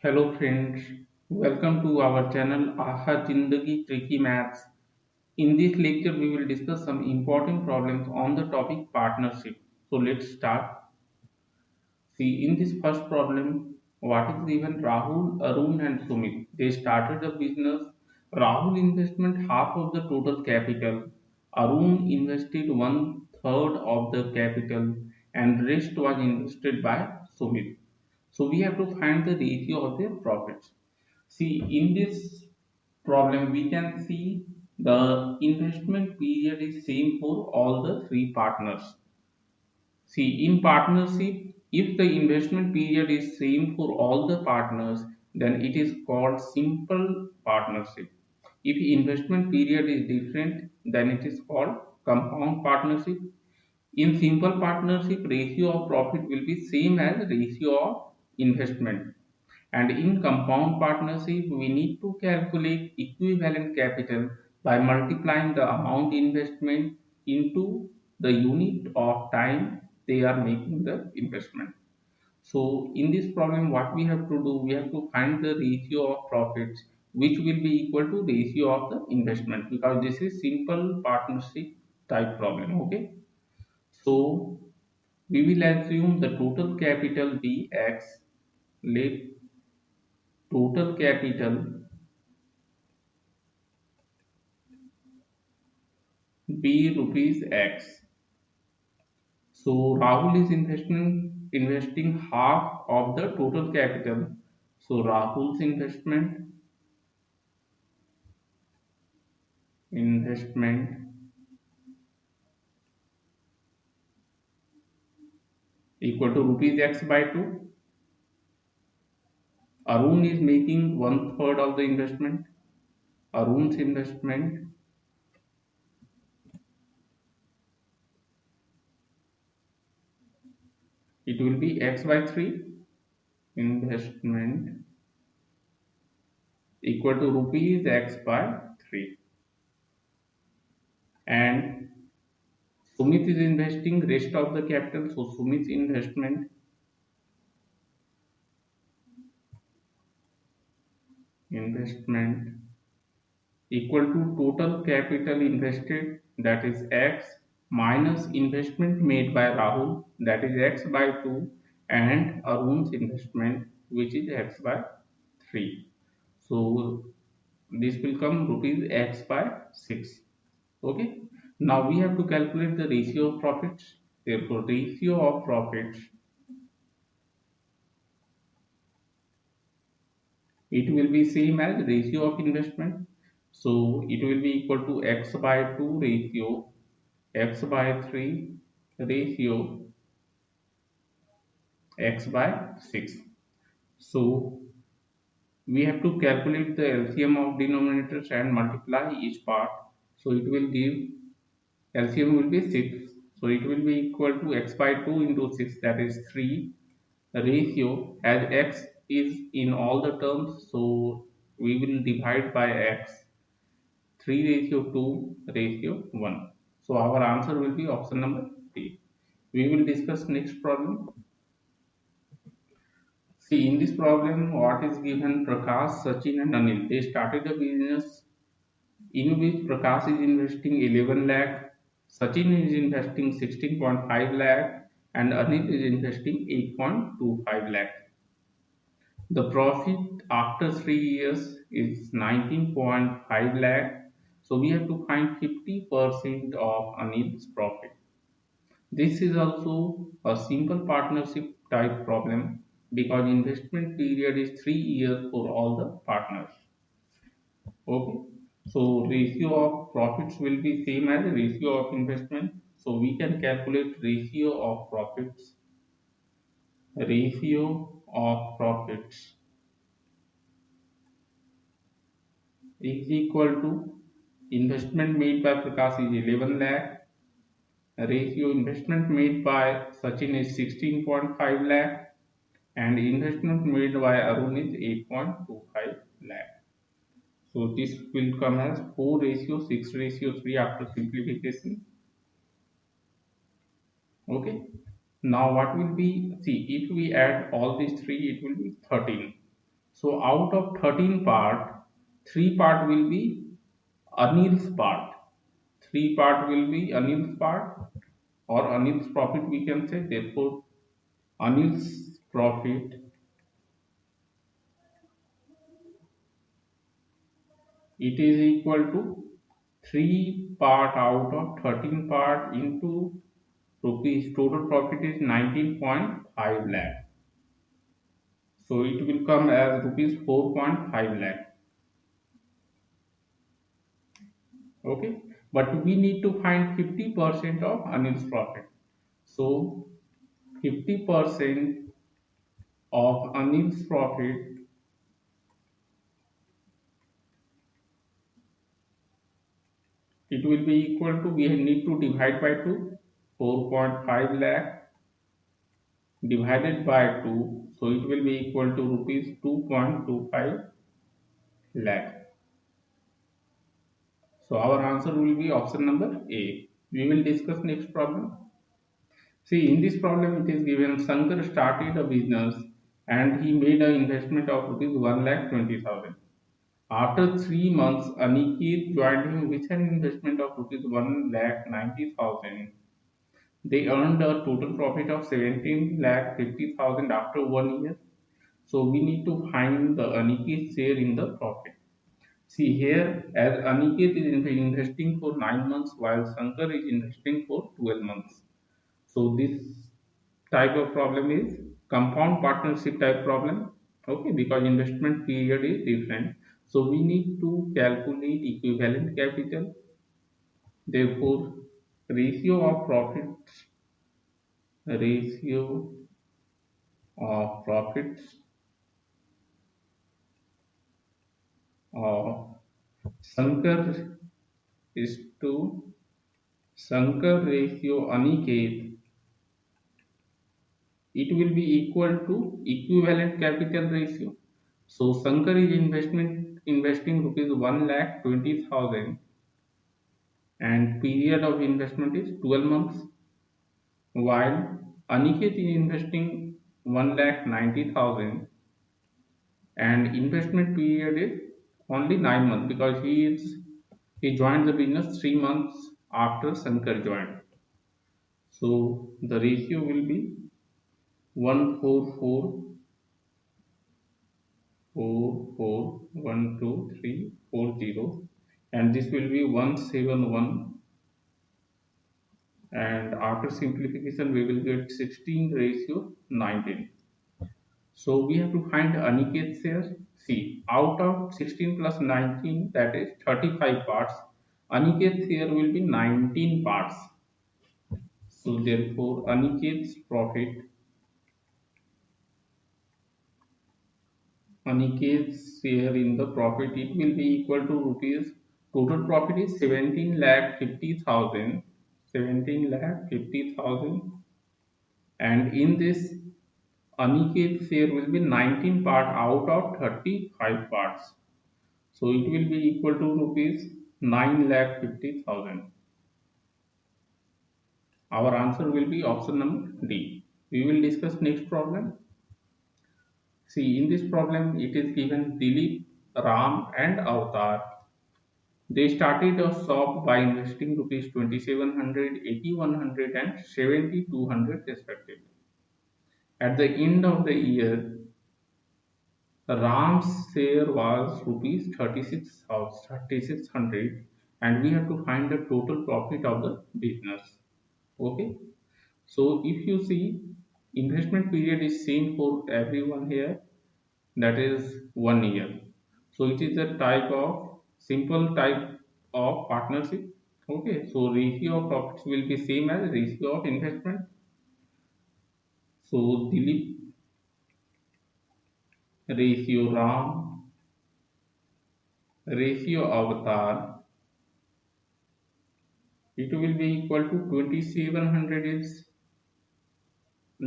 Hello friends, welcome to our channel Aha Jindagi Tricky Maths. In this lecture we will discuss some important problems on the topic partnership. So let's start. See, in this first problem, what is given? Rahul, Arun and Sumit. They started a business. Rahul investment half of the total capital. Arun invested one third of the capital and rest was invested by Sumit. So we have to find the ratio of their profits. See, in this problem, we can see the investment period is same for all the three partners. See, in partnership, if the investment period is same for all the partners, then it is called simple partnership. If investment period is different, then it is called compound partnership. In simple partnership, ratio of profit will be same as ratio of investment. And in compound partnership, we need to calculate equivalent capital by multiplying the amount investment into the unit of time they are making the investment. So in this problem, what we have to do, we have to find the ratio of profits which will be equal to ratio of the investment, because this is simple partnership type problem. Okay. So we will assume the total capital be X. Let total capital be rupees X. So Rahul is investing half of the total capital. So Rahul's investment equal to rupees X by 2. Arun is making one third of the investment. Arun's investment it will be X by 3. Investment equal to rupees X by 3. And Sumit is investing rest of the capital. So Sumit's investment equal to total capital invested, that is X, minus investment made by Rahul, that is X by 2, and Arun's investment, which is X by 3. So this will come rupees X by 6. Okay. Now we have to calculate the ratio of profits. Therefore, ratio of profits, it will be same as ratio of investment. So it will be equal to X by 2 ratio X by 3 ratio X by 6. So we have to calculate the LCM of denominators and multiply each part. So it will give LCM will be 6. So it will be equal to X by 2 into 6, that is 3 ratio, as X is in all the terms. So we will divide by X, 3 ratio 2 ratio 1. So our answer will be option number D. We will discuss next problem. See, in this problem, what is given? Prakash, Sachin, and Anil. They started a business in which Prakash is investing 11 lakh, Sachin is investing 16.5 lakh, and Anil is investing 8.25 lakh. The profit after 3 years is 19.5 lakh. So we have to find 50% of Anil's profit. This is also a simple partnership type problem because investment period is 3 years for all the partners. Okay. So ratio of profits will be same as ratio of investment. So we can calculate ratio of profits. Ratio of profits is equal to investment made by Prakash is 11 lakh. Ratio investment made by Sachin is 16.5 lakh, and investment made by Arun is 8.25 lakh. So this will come as 4 ratio 6 ratio 3 after simplification. Okay. Now what will be, see, if we add all these three, it will be 13. So out of 13 part, 3 part will be Anil's part. 3 part will be Anil's part or Anil's profit we can say. Therefore, Anil's profit, it is equal to 3 part out of 13 part into rupees. Total profit is 19.5 lakh. So it will come as rupees 4.5 lakh. Okay, but we need to find 50% of Anil's profit. So 50% of Anil's profit, it will be equal to, we need to divide by 2, 4.5 lakh divided by 2, so it will be equal to rupees 2.25 lakh. So our answer will be option number A. We will discuss next problem. See, in this problem it is given Shankar started a business and he made an investment of rupees 1,20,000. After 3 months, Aniket joined him with an investment of rupees 1,90,000. They earned a total profit of 17,50,000 after 1 year. So we need to find the Aniket share in the profit. See here, as Aniket is investing for 9 months while Shankar is investing for 12 months. So this type of problem is compound partnership type problem. Okay, because investment period is different. So we need to calculate equivalent capital. Therefore, ratio of profits, ratio of profits of Shankar is to Shankar ratio Aniket, it will be equal to equivalent capital ratio. So Shankar is investing rupees 1,20,000 and period of investment is 12 months, while Aniket is investing 1,90,000 and investment period is only 9 months because he joined the business 3 months after Shankar joined. So the ratio will be 144,123,40, and this will be 171, and after simplification we will get 16:19. So we have to find Aniket's share. See, out of 16 plus 19, that is 35 parts. Aniket's share will be 19 parts. So therefore, Aniket's share in the profit, it will be equal to rupees. Total profit is 17,50,000. 17,50,000, and in this Aniket's share will be 19 part out of 35 parts. So it will be equal to rupees 9,50,000. Our answer will be option number D. We will discuss next problem. See, in this problem, it is given Dilip, Ram, and Avatar. They started a shop by investing rupees 2,700, 8,100, and 7,200 respectively. At the end of the year, Ram's share was rupees 36,00, and we have to find the total profit of the business. Okay, so if you see, investment period is same for everyone here, that is 1 year. So it is a type of simple type of partnership. Okay, so ratio of profits will be same as ratio of investment. So Dilip ratio Ram ratio Avatar, it will be equal to 2,700 is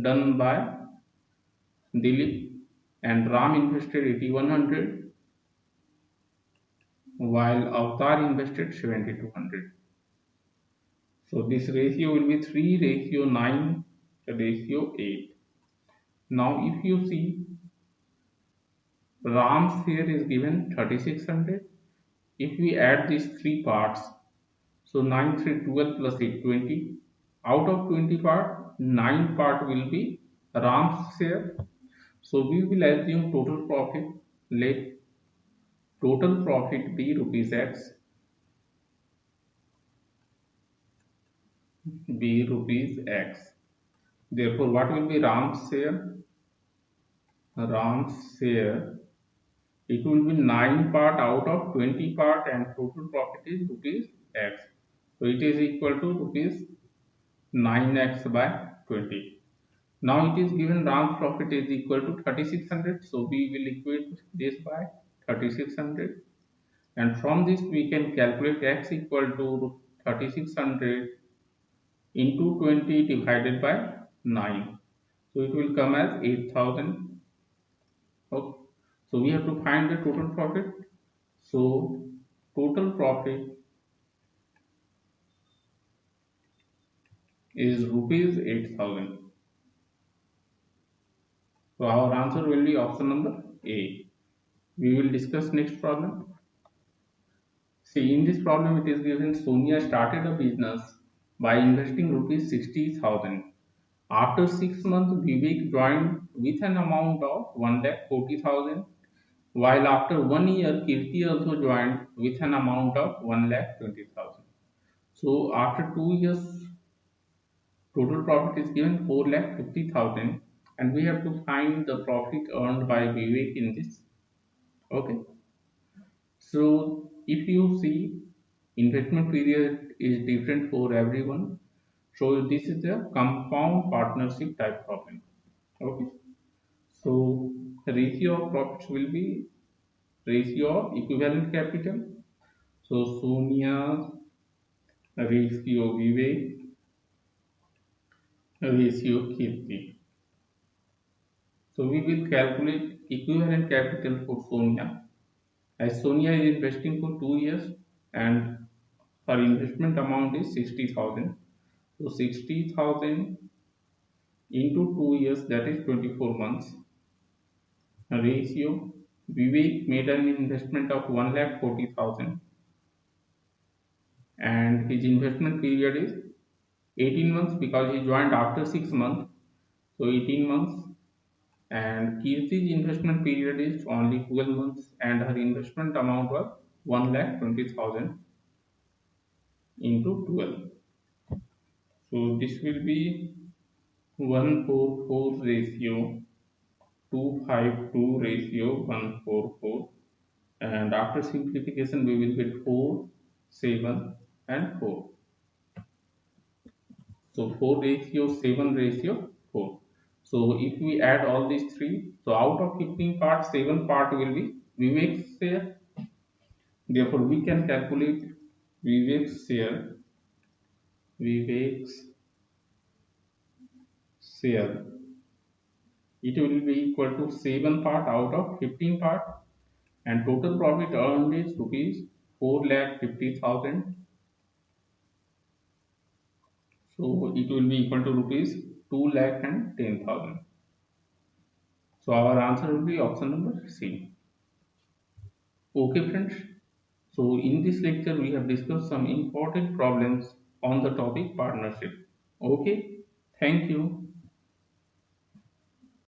done by Dilip and Ram invested 8,100 while Avatar invested 7,200. So this ratio will be 3:9:8. Now if you see, Ram's share is given 3600. If we add these three parts, so 9, 3, 12 plus 8, 20. Out of 20 part, 9 part will be Ram's share. So we will assume total profit. Let total profit be rupees X, be rupees X. Therefore, what will be Ram's share? Ram's share, it will be 9 part out of 20 part and total profit is rupees X. So it is equal to rupees 9x by 20. Now it is given Ram's profit is equal to 3600. So we will equate this by 3600. And from this we can calculate x equal to 3600 into 20 divided by 9. So it will come as 8000. Okay. So we have to find the total profit. So total profit is rupees 8000. So our answer will be option number A. We will discuss next problem. See, in this problem it is given Sonia started a business by investing rupees 60,000. After 6 months, Vivek joined with an amount of 1,40,000, while after 1 year, Kirti also joined with an amount of 1,20,000. So after 2 years, total profit is given 4,50,000, and we have to find the profit earned by Vivek in this. Okay. So if you see, investment period is different for everyone. So this is a compound partnership type problem. Okay. So the ratio of profits will be ratio of equivalent capital. So Sonia's ratio Vivek, ratio Kirti. So we will calculate equivalent capital for Sonia. As Sonia is investing for 2 years and her investment amount is 60,000. So 60,000 into 2 years, that is 24 months. Ratio Vivek made an investment of 1,40,000 and his investment period is 18 months because he joined after 6 months. So 18 months, and Kirti's investment period is only 12 months and her investment amount was 1,20,000 into 12. So this will be 144 ratio 252 ratio 144, and after simplification we will get 4, 7 and 4. So 4 ratio 7 ratio 4. So if we add all these three, so out of 15 parts, 7 part will be Vivek's share. Therefore, we can calculate Vivek's share. Vivek's share. It will be equal to 7 part out of 15 part, and total profit earned is rupees 4,50,000. So it will be equal to rupees 2,10,000. So our answer will be option number C. Okay, friends. So in this lecture, we have discussed some important problems on the topic partnership. Okay, thank you.